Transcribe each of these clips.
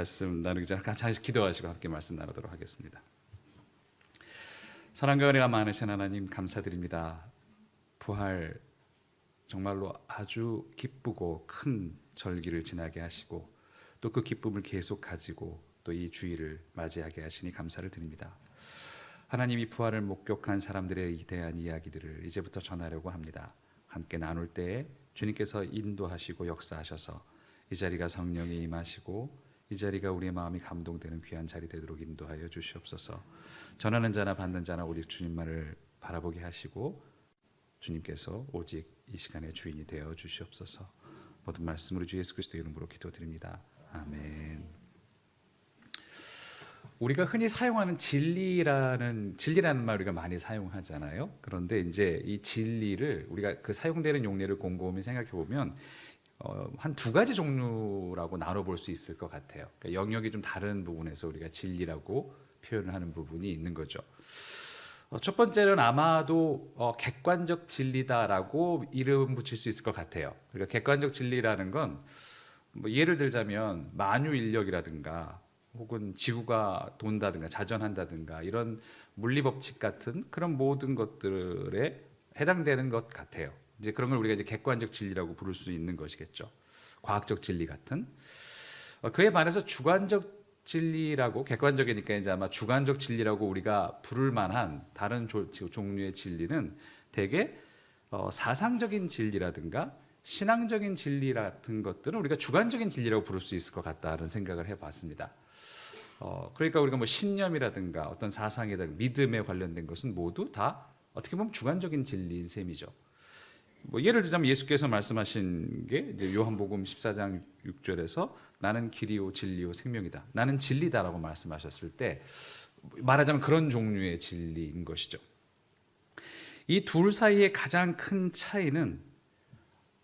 말씀 나누기 전에 같이 기도하시고 함께 말씀 나누도록 하겠습니다. 사랑과 은혜가 많으신 하나님 감사드립니다. 부활 정말로 아주 기쁘고 큰 절기를 지나게 하시고 또 그 기쁨을 계속 가지고 또 이 주일을 맞이하게 하시니 감사를 드립니다. 하나님이 부활을 목격한 사람들에 대한 이야기들을 이제부터 전하려고 합니다. 함께 나눌 때에 주님께서 인도하시고 역사하셔서 이 자리가 성령이 임하시고 이 자리가 우리의 마음이 감동되는 귀한 자리 되도록 인도하여 주시옵소서. 전하는 자나 받는 자나 우리 주님만을 바라보게 하시고 주님께서 오직 이 시간의 주인이 되어 주시옵소서. 모든 말씀으로 주 예수 그리스도의 이름으로 기도드립니다. 아멘. 우리가 흔히 사용하는 진리라는 말 우리가 많이 사용하잖아요. 그런데 이제 이 진리를 우리가 그 사용되는 용례를 곰곰이 생각해 보면 한 두 가지 종류라고 나눠볼 수 있을 것 같아요. 그러니까 영역이 좀 다른 부분에서 우리가 진리라고 표현을 하는 부분이 있는 거죠. 첫 번째는 아마도 객관적 진리다라고 이름 붙일 수 있을 것 같아요. 그러니까 객관적 진리라는 건 뭐 예를 들자면 만유인력이라든가 혹은 지구가 돈다든가 자전한다든가 이런 물리법칙 같은 그런 모든 것들에 해당되는 것 같아요. 이제 그런 걸 우리가 이제 객관적 진리라고 부를 수 있는 것이겠죠. 과학적 진리 같은. 그에 반해서 주관적 진리라고, 객관적이니까 이제 아마 주관적 진리라고 우리가 부를 만한 다른 종류의 진리는 대개 사상적인 진리라든가 신앙적인 진리 같은 것들은 우리가 주관적인 진리라고 부를 수 있을 것 같다는 생각을 해봤습니다. 그러니까 우리가 뭐 신념이라든가 어떤 사상이라든가 믿음에 관련된 것은 모두 다 어떻게 보면 주관적인 진리인 셈이죠. 뭐 예를 들자면 예수께서 말씀하신 게 이제 요한복음 14장 6절에서 나는 길이요 진리요 생명이다. 나는 진리다라고 말씀하셨을 때 말하자면 그런 종류의 진리인 것이죠. 이 둘 사이의 가장 큰 차이는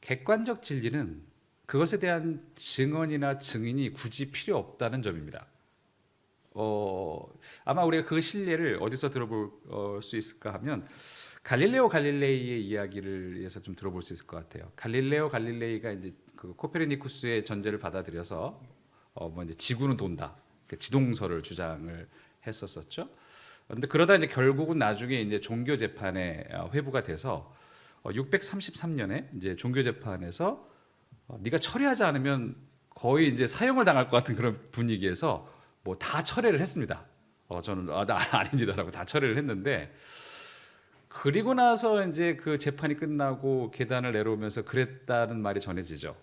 객관적 진리는 그것에 대한 증언이나 증인이 굳이 필요 없다는 점입니다. 아마 우리가 그 실례를 어디서 들어볼 수 있을까 하면 갈릴레오 갈릴레이의 이야기를 위해서 좀 들어볼 수 있을 것 같아요. 갈릴레오 갈릴레이가 이제 그 코페르니쿠스의 전제를 받아들여서 뭐 이제 지구는 돈다, 지동설을 주장을 했었었죠. 그런데 그러다 이제 결국은 나중에 이제 종교 재판에 회부가 돼서 633년에 이제 종교 재판에서 네가 철회하지 않으면 거의 이제 사형을 당할 것 같은 그런 분위기에서 뭐 다 철회를 했습니다. 저는 나 아닙니다라고 다 철회를 했는데 그리고 나서 이제 그 재판이 끝나고 계단을 내려오면서 그랬다는 말이 전해지죠.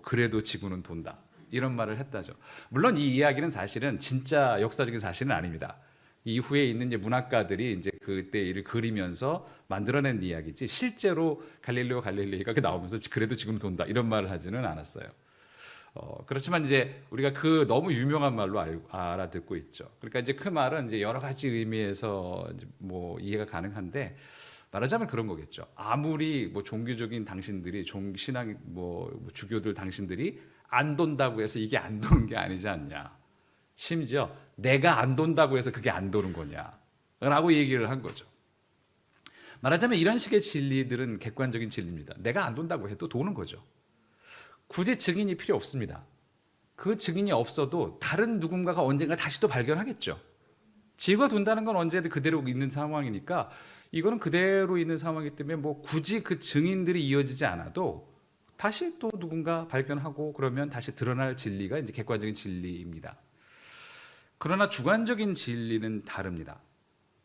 그래도 지구는 돈다 이런 말을 했다죠. 물론 이 이야기는 사실은 진짜 역사적인 사실은 아닙니다. 이후에 있는 이제 문학가들이 이제 그때 일을 그리면서 만들어낸 이야기지 실제로 갈릴레오 갈릴레이가 나오면서 그래도 지금 돈다 이런 말을 하지는 않았어요. 그렇지만 이제 우리가 그 너무 유명한 말로 알아듣고 있죠. 그러니까 이제 그 말은 이제 여러 가지 의미에서 뭐 이해가 가능한데 말하자면 그런 거겠죠. 아무리 뭐 종교적인 당신들이 신앙 뭐 주교들 당신들이 안 돈다고 해서 이게 안 도는 게 아니지 않냐. 심지어 내가 안 돈다고 해서 그게 안 도는 거냐라고 얘기를 한 거죠. 말하자면 이런 식의 진리들은 객관적인 진리입니다. 내가 안 돈다고 해도 도는 거죠. 굳이 증인이 필요 없습니다. 그 증인이 없어도 다른 누군가가 언젠가 다시 또 발견하겠죠. 지구가 돈다는 건 언제든 그대로 있는 상황이니까 이거는 그대로 있는 상황이기 때문에 뭐 굳이 그 증인들이 이어지지 않아도 다시 또 누군가 발견하고 그러면 다시 드러날 진리가 이제 객관적인 진리입니다. 그러나 주관적인 진리는 다릅니다.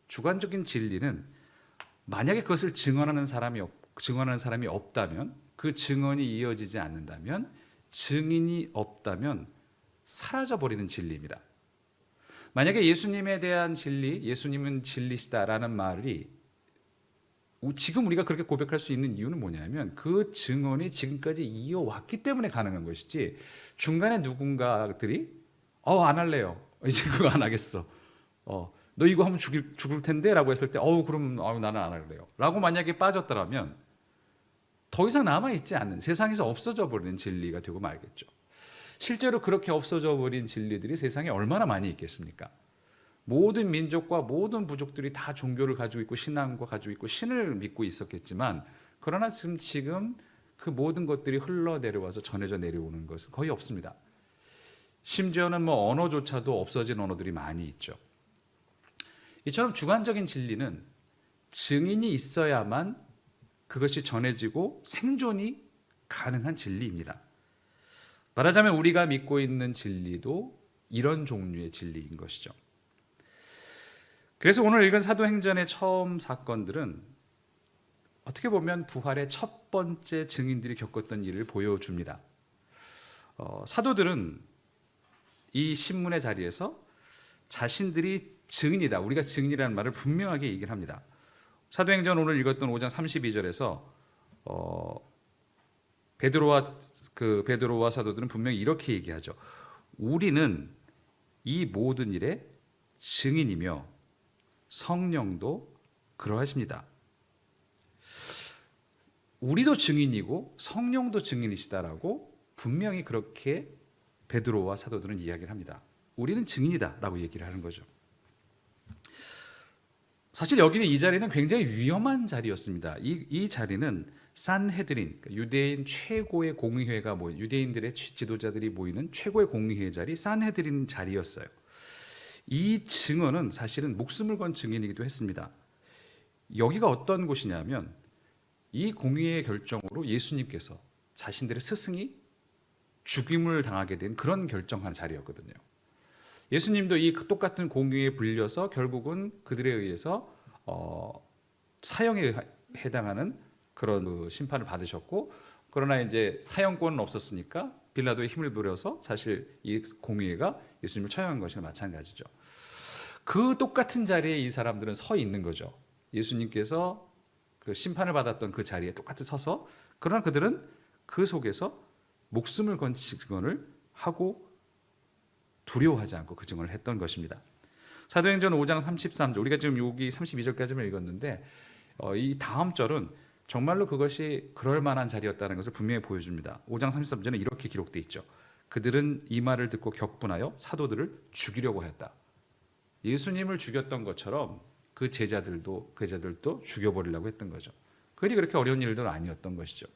주관적인 진리는 만약에 그것을 증언하는 사람이 없다면, 그 증언이 이어지지 않는다면, 증인이 없다면 사라져버리는 진리입니다. 만약에 예수님에 대한 진리, 예수님은 진리시다라는 말이 지금 우리가 그렇게 고백할 수 있는 이유는 뭐냐면 그 증언이 지금까지 이어왔기 때문에 가능한 것이지 중간에 누군가들이 안 할래요. 이제 그거 안 하겠어. 너 이거 하면 죽을 텐데 라고 했을 때 그럼 나는 안 할래요 라고 만약에 빠졌더라면 더 이상 남아있지 않는 세상에서 없어져 버리는 진리가 되고 말겠죠. 실제로 그렇게 없어져 버린 진리들이 세상에 얼마나 많이 있겠습니까? 모든 민족과 모든 부족들이 다 종교를 가지고 있고 신앙과 가지고 있고 신을 믿고 있었겠지만 그러나 지금 그 모든 것들이 흘러내려와서 전해져 내려오는 것은 거의 없습니다. 심지어는 뭐 언어조차도 없어진 언어들이 많이 있죠. 이처럼 주관적인 진리는 증인이 있어야만 그것이 전해지고 생존이 가능한 진리입니다. 말하자면 우리가 믿고 있는 진리도 이런 종류의 진리인 것이죠. 그래서 오늘 읽은 사도행전의 처음 사건들은 어떻게 보면 부활의 첫 번째 증인들이 겪었던 일을 보여줍니다. 사도들은 이 신문의 자리에서 자신들이 증인이다, 우리가 증인이라는 말을 분명하게 얘기를 합니다. 사도행전 오늘 읽었던 5장 32절에서 베드로와 사도들은 분명히 이렇게 얘기하죠. 우리는 이 모든 일의 증인이며 성령도 그러하십니다. 우리도 증인이고 성령도 증인이시다라고 분명히 그렇게 베드로와 사도들은 이야기를 합니다. 우리는 증인이다라고 얘기를 하는 거죠. 사실 여기는 이 자리는 굉장히 위험한 자리였습니다. 이 자리는 산헤드린, 유대인 최고의 공의회가 모인, 유대인들의 지도자들이 모이는 최고의 공의회 자리, 산헤드린 자리였어요. 이 증언은 사실은 목숨을 건 증인이기도 했습니다. 여기가 어떤 곳이냐면 이 공의회의 결정으로 예수님께서 자신들의 스승이 죽임을 당하게 된 그런 결정하는 자리였거든요. 예수님도 이 똑같은 공의회에 불려서 결국은 그들에 의해서 사형에 해당하는 그런 심판을 받으셨고, 그러나 이제 사형권은 없었으니까 빌라도의 힘을 부려서 사실 이 공의회가 예수님을 처형한 것이나 마찬가지죠. 그 똑같은 자리에 이 사람들은 서 있는 거죠. 예수님께서 그 심판을 받았던 그 자리에 똑같이 서서, 그러나 그들은 그 속에서 목숨을 건 증언을 하고 두려워하지 않고 그 증언을 했던 것입니다. 사도행전 5장 33절, 우리가 지금 여기 32절까지만 읽었는데 이 다음 절은 정말로 그것이 그럴 만한 자리였다는 것을 분명히 보여줍니다. 5장 33절은 이렇게 기록되어 있죠. 그들은 이 말을 듣고 격분하여 사도들을 죽이려고 했다. 예수님을 죽였던 것처럼 그 제자들도 죽여버리려고 했던 거죠. 그리 그렇게 어려운 일도 아니었던 것이죠.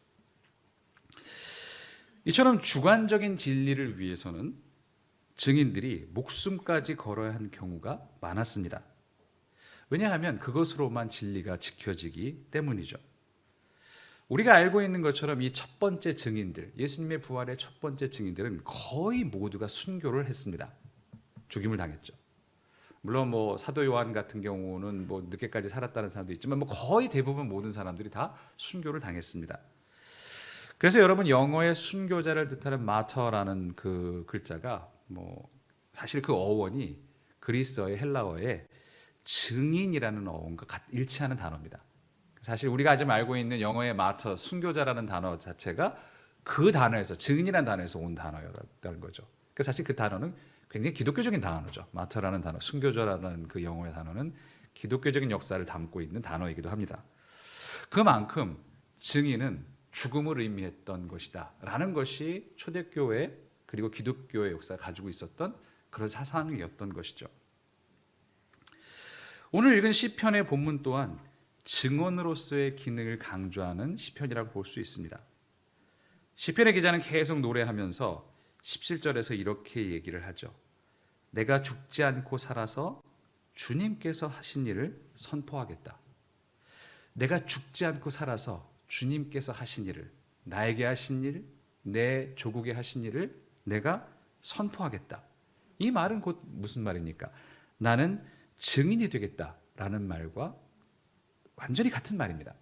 이처럼 주관적인 진리를 위해서는 증인들이 목숨까지 걸어야 한 경우가 많았습니다. 왜냐하면 그것으로만 진리가 지켜지기 때문이죠. 우리가 알고 있는 것처럼 이 첫 번째 증인들, 예수님의 부활의 첫 번째 증인들은 거의 모두가 순교를 했습니다. 죽임을 당했죠. 물론 뭐 사도 요한 같은 경우는 뭐 늦게까지 살았다는 사람도 있지만 뭐 거의 대부분 모든 사람들이 다 순교를 당했습니다. 그래서 여러분, 영어의 순교자를 뜻하는 마터라는 그 글자가 뭐 사실 그 어원이 그리스어의 헬라어의 증인이라는 어원과 일치하는 단어입니다. 사실 우리가 지금 알고 있는 영어의 마터, 순교자라는 단어 자체가 그 단어에서, 증인이라는 단어에서 온 단어였다는 거죠. 그래서 사실 그 단어는 굉장히 기독교적인 단어죠. 마터라는 단어, 순교자라는 그 영어의 단어는 기독교적인 역사를 담고 있는 단어이기도 합니다. 그만큼 증인은 죽음을 의미했던 것이다 라는 것이 초대교회 그리고 기독교의 역사가 가지고 있었던 그런 사상이었던 것이죠. 오늘 읽은 시편의 본문 또한 증언으로서의 기능을 강조하는 시편이라고 볼 수 있습니다. 시편의 기자는 계속 노래하면서 17절에서 이렇게 얘기를 하죠. 내가 죽지 않고 살아서 주님께서 하신 일을 선포하겠다. 내가 죽지 않고 살아서 주님께서 하신 일을, 나에게 하신 일, 내 조국에 하신 일을 내가 선포하겠다. 이 말은 곧 무슨 말입니까? 나는 증인이 되겠다라는 말과 완전히 같은 말입니다.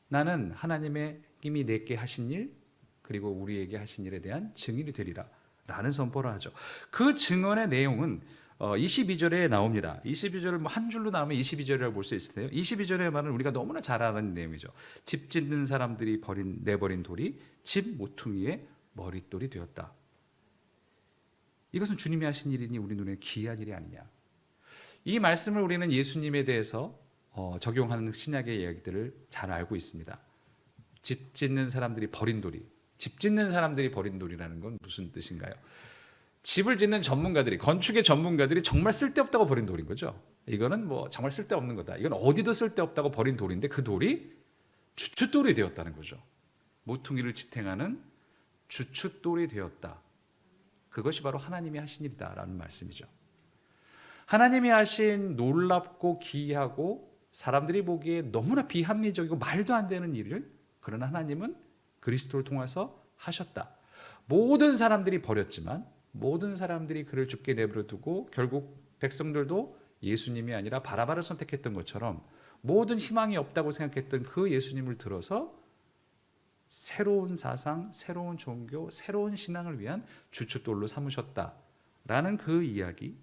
나는 하나님의 이미 내게 하신 일, 그리고 우리에게 하신 일에 대한 증인이 되리라 라는 선포를 하죠. 그 증언의 내용은 22절에 나옵니다. 22절을 한 줄로 나오면 22절이라고 볼 수 있을 텐데요. 22절의 말은 우리가 너무나 잘 아는 내용이죠. 집 짓는 사람들이 내버린 돌이 집 모퉁이의 머릿돌이 되었다. 이것은 주님이 하신 일이니 우리 눈에 기이한 일이 아니냐. 이 말씀을 우리는 예수님에 대해서 적용하는 신약의 이야기들을 잘 알고 있습니다. 집 짓는 사람들이 버린 돌이, 집 짓는 사람들이 버린 돌이라는 건 무슨 뜻인가요? 집을 짓는 전문가들이, 건축의 전문가들이 정말 쓸데없다고 버린 돌인 거죠. 이거는 뭐 정말 쓸데없는 거다. 이건 어디도 쓸데없다고 버린 돌인데 그 돌이 주춧돌이 되었다는 거죠. 모퉁이를 지탱하는 주춧돌이 되었다. 그것이 바로 하나님이 하신 일이다라는 말씀이죠. 하나님이 하신 놀랍고 기이하고 사람들이 보기에 너무나 비합리적이고 말도 안 되는 일을 그러나 하나님은 그리스도를 통해서 하셨다. 모든 사람들이 버렸지만 모든 사람들이 그를 죽게 내버려 두고 결국 백성들도 예수님이 아니라 바라바를 선택했던 것처럼 모든 희망이 없다고 생각했던 그 예수님을 들어서 새로운 사상, 새로운 종교, 새로운 신앙을 위한 주춧돌로 삼으셨다라는 그 이야기,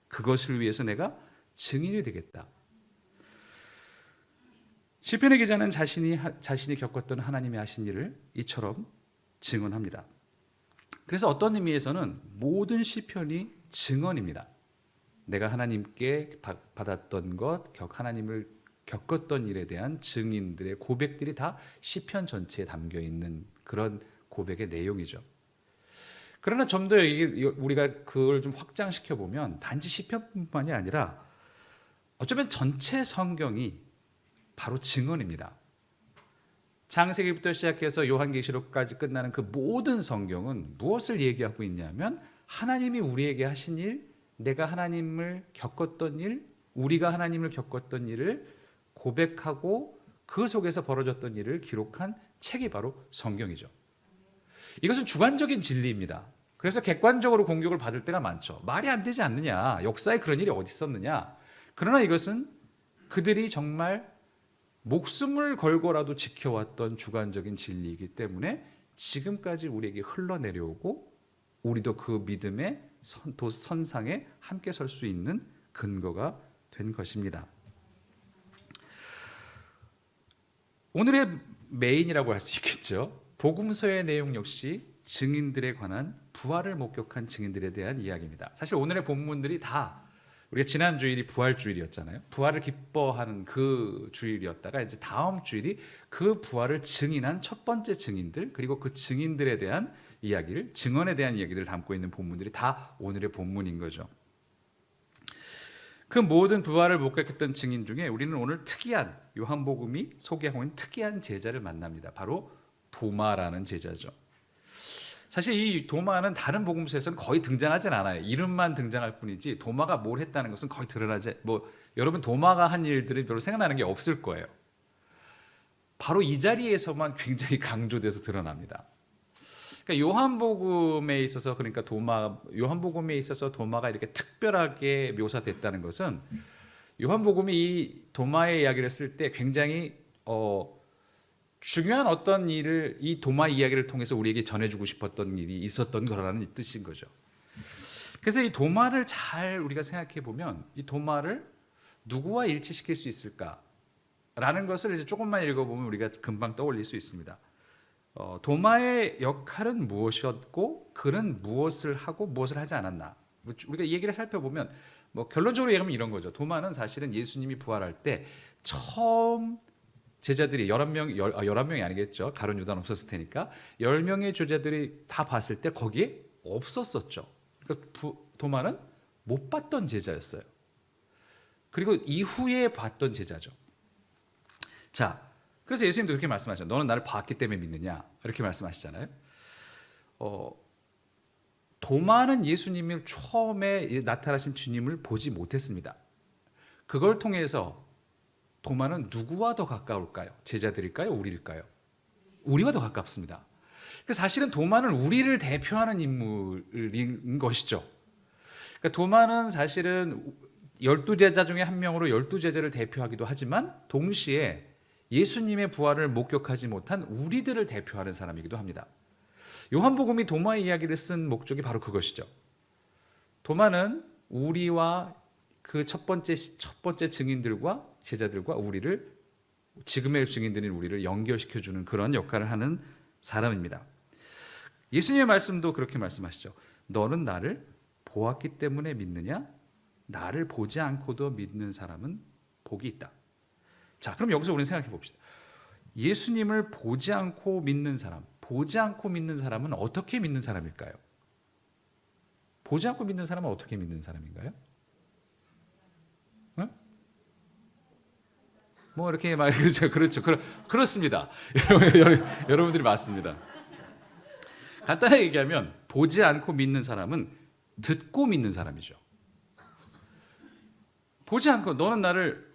그것을 위해서 내가 증인이 되겠다. 시편의 기자는 자신이 겪었던 하나님이 하신 일을 이처럼 증언합니다. 그래서 어떤 의미에서는 모든 시편이 증언입니다. 내가 하나님께 받았던 것, 하나님을 겪었던 일에 대한 증인들의 고백들이 다 시편 전체에 담겨 있는 그런 고백의 내용이죠. 그러나 좀 더 우리가 그걸 좀 확장시켜 보면 단지 시편뿐만이 아니라 어쩌면 전체 성경이 바로 증언입니다. 창세기부터 시작해서 요한계시록까지 끝나는 그 모든 성경은 무엇을 얘기하고 있냐면 하나님이 우리에게 하신 일, 내가 하나님을 겪었던 일, 우리가 하나님을 겪었던 일을 고백하고 그 속에서 벌어졌던 일을 기록한 책이 바로 성경이죠. 이것은 주관적인 진리입니다. 그래서 객관적으로 공격을 받을 때가 많죠. 말이 안 되지 않느냐, 역사에 그런 일이 어디 있었느냐. 그러나 이것은 그들이 정말 목숨을 걸고라도 지켜왔던 주관적인 진리이기 때문에 지금까지 우리에게 흘러내려오고 우리도 그 믿음의 선상에 함께 설 수 있는 근거가 된 것입니다. 오늘의 메인이라고 할 수 있겠죠. 복음서의 내용 역시 증인들에 관한 부활을 목격한 증인들에 대한 이야기입니다. 사실 오늘의 본문들이 다 우리가 지난 주일이 부활 주일이었잖아요. 부활을 기뻐하는 그 주일이었다가 이제 다음 주일이 그 부활을 증인한 첫 번째 증인들, 그리고 그 증인들에 대한 이야기를, 증언에 대한 이야기를 담고 있는 본문들이 다 오늘의 본문인 거죠. 그 모든 부활을 목격했던 증인 중에 우리는 오늘 특이한, 요한복음이 소개하고 있는 특이한 제자를 만납니다. 바로 도마라는 제자죠. 사실 이 도마는 다른 복음서에서는 거의 등장하진 않아요. 이름만 등장할 뿐이지 도마가 뭘 했다는 것은 거의 드러나지, 여러분 도마가 한 일들은 별로 생각나는 게 없을 거예요. 바로 이 자리에서만 굉장히 강조돼서 드러납니다. 그러니까 요한복음에 있어서 요한복음에 있어서 도마가 이렇게 특별하게 묘사됐다는 것은 요한복음이 이 도마의 이야기를 쓸 때 굉장히 중요한 어떤 일을 이 도마 이야기를 통해서 우리에게 전해주고 싶었던 일이 있었던 거라는 뜻인 거죠. 그래서 이 도마를 잘 우리가 생각해 보면 이 도마를 누구와 일치시킬 수 있을까라는 것을 이제 조금만 읽어보면 우리가 금방 떠올릴 수 있습니다. 도마의 역할은 무엇이었고 그는 무엇을 하고 무엇을 하지 않았나. 우리가 이 얘기를 살펴보면 결론적으로 얘기하면 이런 거죠. 도마는 사실은 예수님이 부활할 때 처음 제자들이 11명이 아니겠죠. 가룟 유다는 없었을 테니까 10명의 제자들이 다 봤을 때 거기에 없었었죠. 그러니까 도마는 못 봤던 제자였어요. 그리고 이후에 봤던 제자죠. 자, 그래서 예수님도 그렇게 말씀하셨죠. 너는 나를 봤기 때문에 믿느냐? 이렇게 말씀하시잖아요. 도마는 예수님을 처음에 나타나신 주님을 보지 못했습니다. 그걸 통해서 도마는 누구와 더 가까울까요? 제자들일까요? 우리일까요? 우리와 더 가깝습니다. 사실은 도마는 우리를 대표하는 인물인 것이죠. 그러니까 도마는 사실은 12제자 중에 한 명으로 12제자를 대표하기도 하지만 동시에 예수님의 부활을 목격하지 못한 우리들을 대표하는 사람이기도 합니다. 요한복음이 도마의 이야기를 쓴 목적이 바로 그것이죠. 도마는 우리와 그 첫 번째 증인들과 제자들과 우리를, 지금의 증인들인 우리를 연결시켜주는 그런 역할을 하는 사람입니다. 예수님의 말씀도 그렇게 말씀하시죠. 너는 나를 보았기 때문에 믿느냐? 나를 보지 않고도 믿는 사람은 복이 있다. 자, 그럼 여기서 우리는 생각해 봅시다. 예수님을 보지 않고 믿는 사람, 보지 않고 믿는 사람은 어떻게 믿는 사람일까요? 보지 않고 믿는 사람은 어떻게 믿는 사람인가요? 이렇게 막 그렇죠. 그렇습니다. 여러분들이 맞습니다. 간단하게 얘기하면 보지 않고 믿는 사람은 듣고 믿는 사람이죠. 보지 않고 너는 나를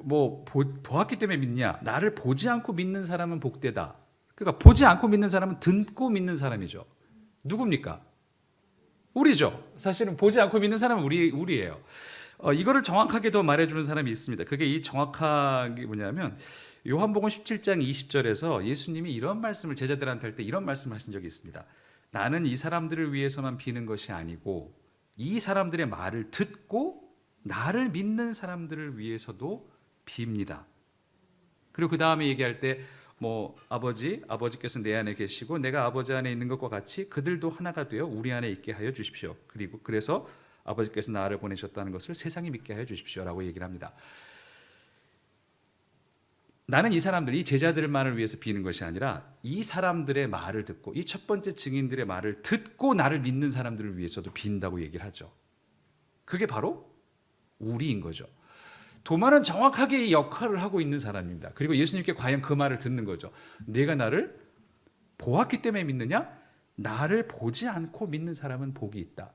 보았기 때문에 믿냐? 나를 보지 않고 믿는 사람은 복되다. 그러니까 보지 않고 믿는 사람은 듣고 믿는 사람이죠. 누굽니까? 우리죠. 사실은 보지 않고 믿는 사람은 우리예요. 이거를 정확하게 더 말해주는 사람이 있습니다. 그게 이 정확하게 뭐냐면 요한복음 17장 20절에서 예수님이 이런 말씀을 제자들한테 할 때 이런 말씀을 하신 적이 있습니다. 나는 이 사람들을 위해서만 비는 것이 아니고 이 사람들의 말을 듣고 나를 믿는 사람들을 위해서도 빕니다. 그리고 그 다음에 얘기할 때 아버지께서 내 안에 계시고 내가 아버지 안에 있는 것과 같이 그들도 하나가 되어 우리 안에 있게 하여 주십시오. 그래서 아버지께서 나를 보내셨다는 것을 세상이 믿게 하여 주십시오라고 얘기를 합니다. 나는 이 사람들, 이 제자들만을 위해서 비는 것이 아니라 이 사람들의 말을 듣고 이 첫 번째 증인들의 말을 듣고 나를 믿는 사람들을 위해서도 빈다고 얘기를 하죠. 그게 바로 우리인 거죠. 도마는 정확하게 이 역할을 하고 있는 사람입니다. 그리고 예수님께 과연 그 말을 듣는 거죠. 내가 나를 보았기 때문에 믿느냐? 나를 보지 않고 믿는 사람은 복이 있다.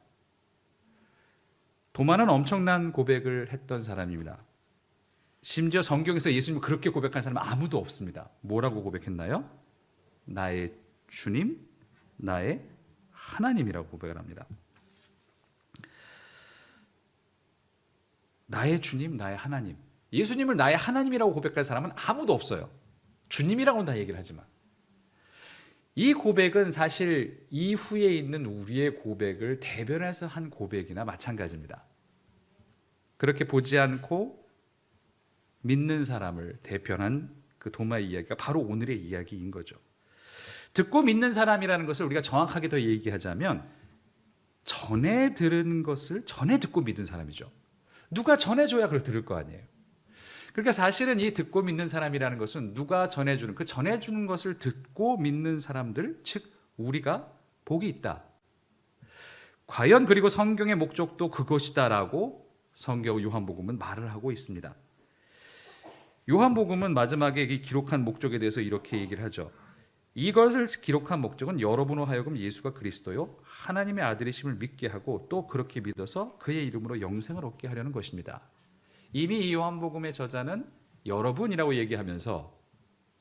도마는 엄청난 고백을 했던 사람입니다. 심지어 성경에서 예수님을 그렇게 고백한 사람은 아무도 없습니다. 뭐라고 고백했나요? 나의 주님, 나의 하나님이라고 고백을 합니다. 나의 주님, 나의 하나님. 예수님을 나의 하나님이라고 고백할 사람은 아무도 없어요. 주님이라고는 다 얘기를 하지만. 이 고백은 사실 이후에 있는 우리의 고백을 대변해서 한 고백이나 마찬가지입니다. 그렇게 보지 않고 믿는 사람을 대변한 그 도마의 이야기가 바로 오늘의 이야기인 거죠. 듣고 믿는 사람이라는 것을 우리가 정확하게 더 얘기하자면 전에 들은 것을 전에 듣고 믿은 사람이죠. 누가 전해줘야 그걸 들을 거 아니에요. 그러니까 사실은 이 듣고 믿는 사람이라는 것은 누가 전해주는 그 전해주는 것을 듣고 믿는 사람들, 즉 우리가 복이 있다. 과연 그리고 성경의 목적도 그것이다라고 성경 요한복음은 말을 하고 있습니다. 요한복음은 마지막에 기록한 목적에 대해서 이렇게 얘기를 하죠. 이것을 기록한 목적은 여러분으로 하여금 예수가 그리스도요 하나님의 아들이심을 믿게 하고 또 그렇게 믿어서 그의 이름으로 영생을 얻게 하려는 것입니다. 이미 이 요한복음의 저자는 여러분이라고 얘기하면서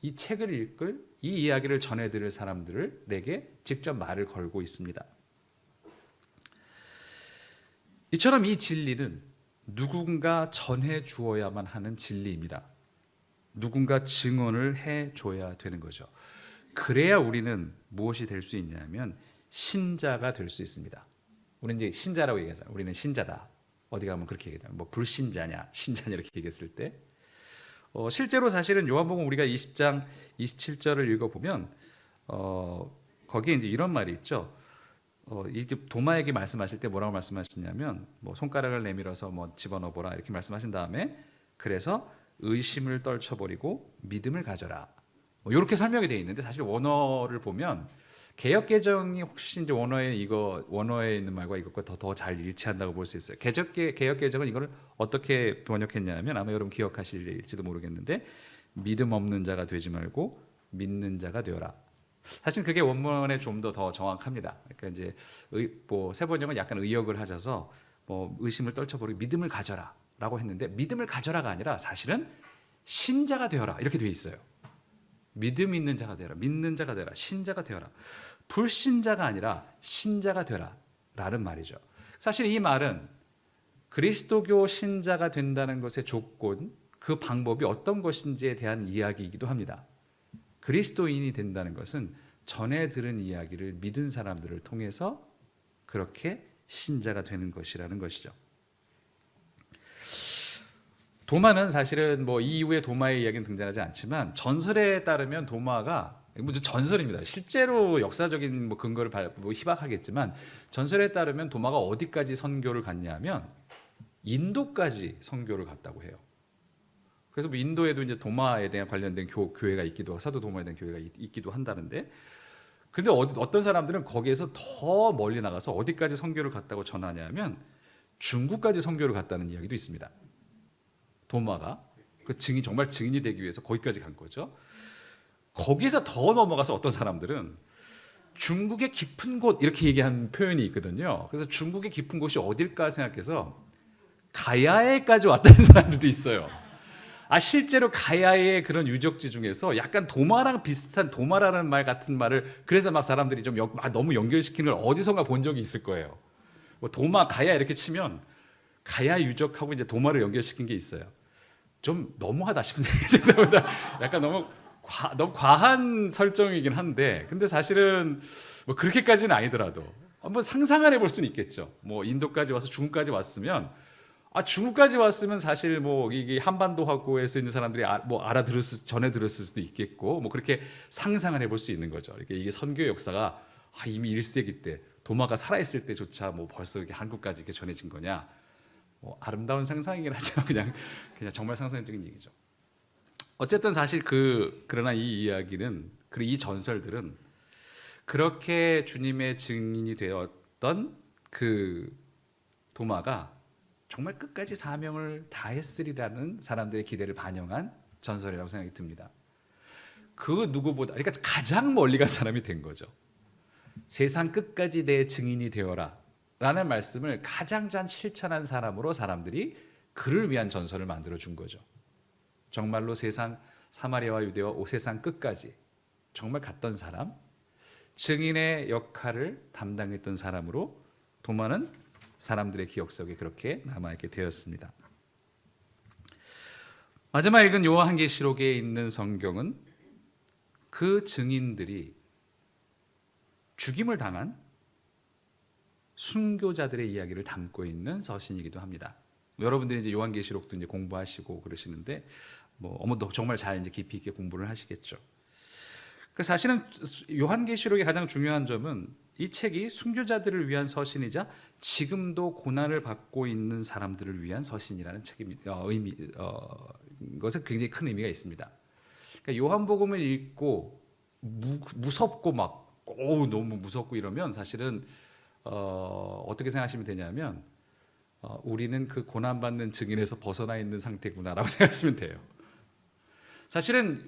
이 책을 읽을 이 이야기를 전해드릴 사람들에게 직접 말을 걸고 있습니다. 이처럼 이 진리는 누군가 전해 주어야만 하는 진리입니다. 누군가 증언을 해줘야 되는 거죠. 그래야 우리는 무엇이 될 수 있냐면 신자가 될 수 있습니다. 우리는 이제 신자라고 얘기하잖아요. 우리는 신자다. 어디 가면 그렇게 얘기하잖아요. 불신자냐, 신자냐 이렇게 얘기했을 때 실제로 사실은 요한복음 우리가 20장 27절을 읽어보면 거기에 이제 이런 말이 있죠. 이제 도마에게 말씀하실 때 뭐라고 말씀하시냐면 손가락을 내밀어서 집어넣어보라 이렇게 말씀하신 다음에 그래서 의심을 떨쳐버리고 믿음을 가져라. 이렇게 설명이 되어 있는데 사실 원어를 보면 개역 개정이 혹시 이제 원어에 있는 말과 이것과 더 잘 일치한다고 볼 수 있어요. 개역 개정은 이거를 어떻게 번역했냐면 아마 여러분 기억하실지도 모르겠는데 믿음 없는 자가 되지 말고 믿는 자가 되어라. 사실 그게 원문에 좀 더 정확합니다. 그러니까 이제 새 번역은 약간 의역을 하셔서 의심을 떨쳐버리고 믿음을 가져라라고 했는데 믿음을 가져라가 아니라 사실은 신자가 되어라 이렇게 되어 있어요. 믿음 있는 자가 되어라, 믿는 자가 되어라, 신자가 되어라. 불신자가 아니라 신자가 되어라 라는 말이죠. 사실 이 말은 그리스도교 신자가 된다는 것의 조건, 그 방법이 어떤 것인지에 대한 이야기이기도 합니다. 그리스도인이 된다는 것은 전에 들은 이야기를 믿은 사람들을 통해서 그렇게 신자가 되는 것이라는 것이죠. 도마는 사실은 이후에 도마의 이야기는 등장하지 않지만 전설에 따르면 도마가 전설입니다. 실제로 역사적인 근거를 희박하겠지만 전설에 따르면 도마가 어디까지 선교를 갔냐면 인도까지 선교를 갔다고 해요. 그래서 인도에도 이제 도마에 대한 관련된 교회가 있기도 하고 사도 도마에 대한 교회가 있기도 한다는데 근데 어떤 사람들은 거기에서 더 멀리 나가서 어디까지 선교를 갔다고 전하냐면 중국까지 선교를 갔다는 이야기도 있습니다. 도마가 그 정말 증인이 되기 위해서 거기까지 간 거죠. 거기에서 더 넘어가서 어떤 사람들은 중국의 깊은 곳 이렇게 얘기한 표현이 있거든요. 그래서 중국의 깊은 곳이 어딜까 생각해서 가야에까지 왔다는 사람들도 있어요. 실제로 가야의 그런 유적지 중에서 약간 도마랑 비슷한 도마라는 말 같은 말을 그래서 막 사람들이 좀 너무 연결시키는 걸 어디선가 본 적이 있을 거예요. 뭐 도마 가야 이렇게 치면 가야 유적하고 이제 도마를 연결시킨 게 있어요. 좀 너무하다 싶은 생각이 듭니다. 약간 너무 과한 설정이긴 한데, 근데 사실은 뭐 그렇게까지는 아니더라도 한번 상상을 해볼 수는 있겠죠. 뭐 인도까지 와서 중국까지 왔으면, 중국까지 왔으면 사실 뭐 이게 한반도하고에서 있는 사람들이 뭐 전해 들었을 수도 있겠고, 뭐 그렇게 상상을 해볼 수 있는 거죠. 이게 선교 역사가 이미 1세기 때 도마가 살아있을 때조차 뭐 벌써 이렇게 한국까지 이렇게 전해진 거냐? 뭐 아름다운 상상이긴 하지만 그냥 정말 상상적인 얘기죠. 어쨌든 사실 그러나 이 이야기는 이 전설들은 그렇게 주님의 증인이 되었던 그 도마가 정말 끝까지 사명을 다했으리라는 사람들의 기대를 반영한 전설이라고 생각이 듭니다. 그 누구보다, 그러니까 가장 멀리 간 사람이 된 거죠. 세상 끝까지 내 증인이 되어라 라는 말씀을 가장 잘 실천한 사람으로 사람들이 그를 위한 전설을 만들어 준 거죠. 정말로 사마리아와 유대와 세상 끝까지 정말 갔던 사람, 증인의 역할을 담당했던 사람으로 도마는 사람들의 기억 속에 그렇게 남아있게 되었습니다. 마지막 읽은 요한계시록에 있는 성경은 그 증인들이 죽임을 당한 순교자들의 이야기를 담고 있는 서신이기도 합니다. 여러분들이 이제 요한계시록도 이제 공부하시고 그러시는데 정말 잘 이제 깊이 있게 공부를 하시겠죠. 그 사실은 요한계시록의 가장 중요한 점은 이 책이 순교자들을 위한 서신이자 지금도 고난을 받고 있는 사람들을 위한 서신이라는 책입니다. 것에 굉장히 큰 의미가 있습니다. 그러니까 요한복음을 읽고 무섭고 너무 무섭고 이러면 사실은 어떻게 생각하시면 되냐면 우리는 그 고난받는 증인에서 벗어나 있는 상태구나라고 생각하시면 돼요. 사실은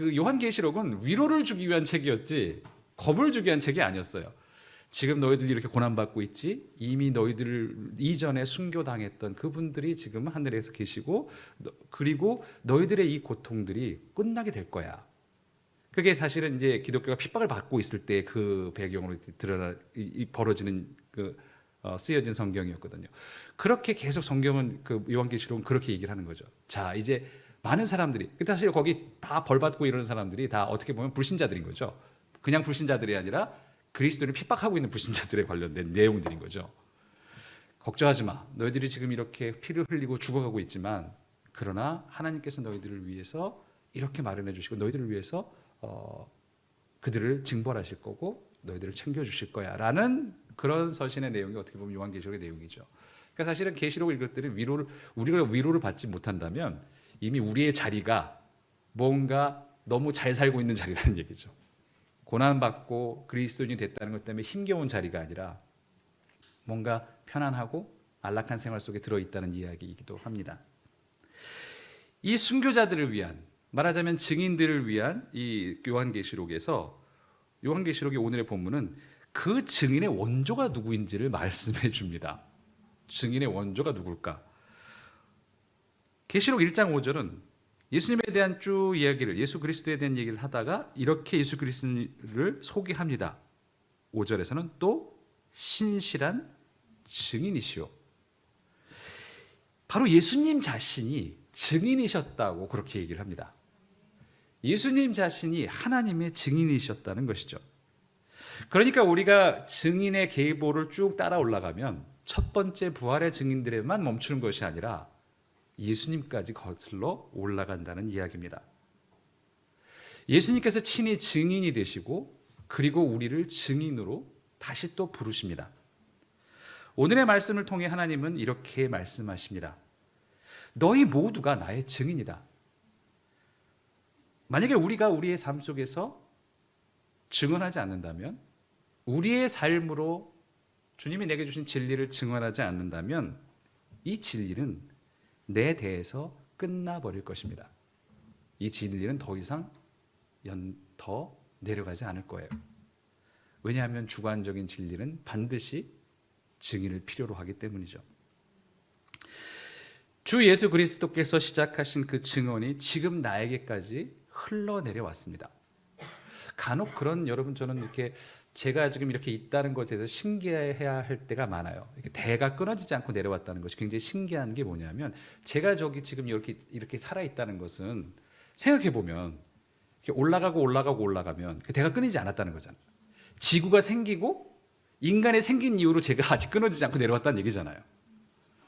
요한계시록은 위로를 주기 위한 책이었지 겁을 주기 위한 책이 아니었어요. 지금 너희들이 이렇게 고난받고 있지, 이미 너희들 이전에 순교당했던 그분들이 지금 하늘에서 계시고 그리고 너희들의 이 고통들이 끝나게 될 거야. 그게 사실은 이제 기독교가 핍박을 받고 있을 때 그 배경으로 벌어지는 쓰여진 성경이었거든요. 그렇게 계속 성경은 요한계시록은 그렇게 얘기를 하는 거죠. 자, 이제 많은 사람들이, 사실 거기 다 벌받고 이러는 사람들이 다 어떻게 보면 불신자들인 거죠. 그냥 불신자들이 아니라 그리스도를 핍박하고 있는 불신자들에 관련된 내용들인 거죠. 걱정하지 마. 너희들이 지금 이렇게 피를 흘리고 죽어가고 있지만 그러나 하나님께서 너희들을 위해서 이렇게 마련해 주시고 너희들을 위해서 그들을 징벌하실 거고 너희들을 챙겨주실 거야 라는 그런 서신의 내용이 어떻게 보면 요한계시록의 내용이죠. 그러니까 사실은 계시록을 읽을 때는 우리가 위로를 받지 못한다면 이미 우리의 자리가 뭔가 너무 잘 살고 있는 자리라는 얘기죠. 고난받고 그리스도인이 됐다는 것 때문에 힘겨운 자리가 아니라 뭔가 편안하고 안락한 생활 속에 들어있다는 이야기이기도 합니다. 이 순교자들을 위한, 말하자면 증인들을 위한 이 요한계시록에서 요한계시록의 오늘의 본문은 그 증인의 원조가 누구인지를 말씀해 줍니다. 증인의 원조가 누굴까? 계시록 1장 5절은 예수님에 대한 쭉 이야기를, 예수 그리스도에 대한 얘기를 하다가 이렇게 예수 그리스도를 소개합니다. 5절에서는 또 신실한 증인이시오. 바로 예수님 자신이 증인이셨다고 그렇게 얘기를 합니다. 예수님 자신이 하나님의 증인이셨다는 것이죠. 그러니까 우리가 증인의 계보를 쭉 따라 올라가면 첫 번째 부활의 증인들에만 멈추는 것이 아니라 예수님까지 거슬러 올라간다는 이야기입니다. 예수님께서 친히 증인이 되시고 그리고 우리를 증인으로 다시 또 부르십니다. 오늘의 말씀을 통해 하나님은 이렇게 말씀하십니다. 너희 모두가 나의 증인이다. 만약에 우리가 우리의 삶 속에서 증언하지 않는다면, 우리의 삶으로 주님이 내게 주신 진리를 증언하지 않는다면 이 진리는 내 대해서 끝나버릴 것입니다. 이 진리는 더 이상 더 내려가지 않을 거예요. 왜냐하면 주관적인 진리는 반드시 증인을 필요로 하기 때문이죠. 주 예수 그리스도께서 시작하신 그 증언이 지금 나에게까지 흘러내려왔습니다. 간혹 그런 여러분 저는 이렇게 제가 지금 이렇게 있다는 것에 대해서 신기해야 할 때가 많아요. 이렇게 대가 끊어지지 않고 내려왔다는 것이 굉장히 신기한 게 뭐냐면 제가 저기 지금 이렇게 살아 있다는 것은 생각해 보면 올라가고 올라가고 올라가면 대가 끊이지 않았다는 거잖아요. 지구가 생기고 인간이 생긴 이후로 제가 아직 끊어지지 않고 내려왔다는 얘기잖아요.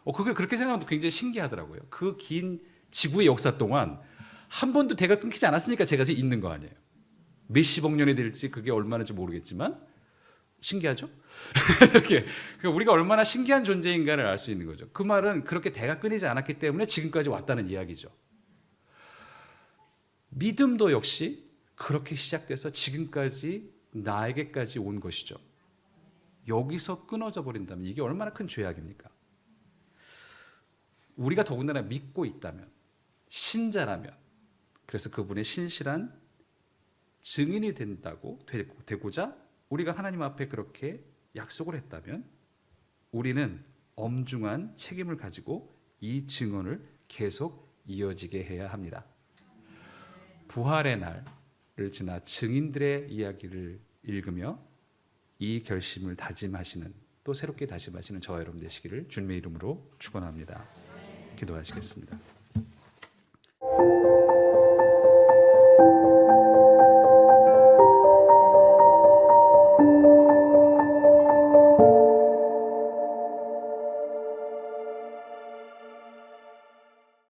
그걸 그렇게 생각하면 굉장히 신기하더라고요. 그 긴 지구의 역사 동안 한 번도 대가 끊기지 않았으니까 제가 있는 거 아니에요. 몇십억 년이 될지 그게 얼마나인지 모르겠지만 신기하죠? 이렇게 우리가 얼마나 신기한 존재인가를 알 수 있는 거죠. 그 말은 그렇게 대가 끊이지 않았기 때문에 지금까지 왔다는 이야기죠. 믿음도 역시 그렇게 시작돼서 지금까지 나에게까지 온 것이죠. 여기서 끊어져 버린다면 이게 얼마나 큰 죄악입니까? 우리가 더군다나 믿고 있다면, 신자라면, 그래서 그분의 신실한 증인이 되고자 우리가 하나님 앞에 그렇게 약속을 했다면 우리는 엄중한 책임을 가지고 이 증언을 계속 이어지게 해야 합니다. 부활의 날을 지나 증인들의 이야기를 읽으며 이 결심을 다짐하시는, 또 새롭게 다짐하시는 저와 여러분 되시기를 주님의 이름으로 축원합니다. 기도하시겠습니다.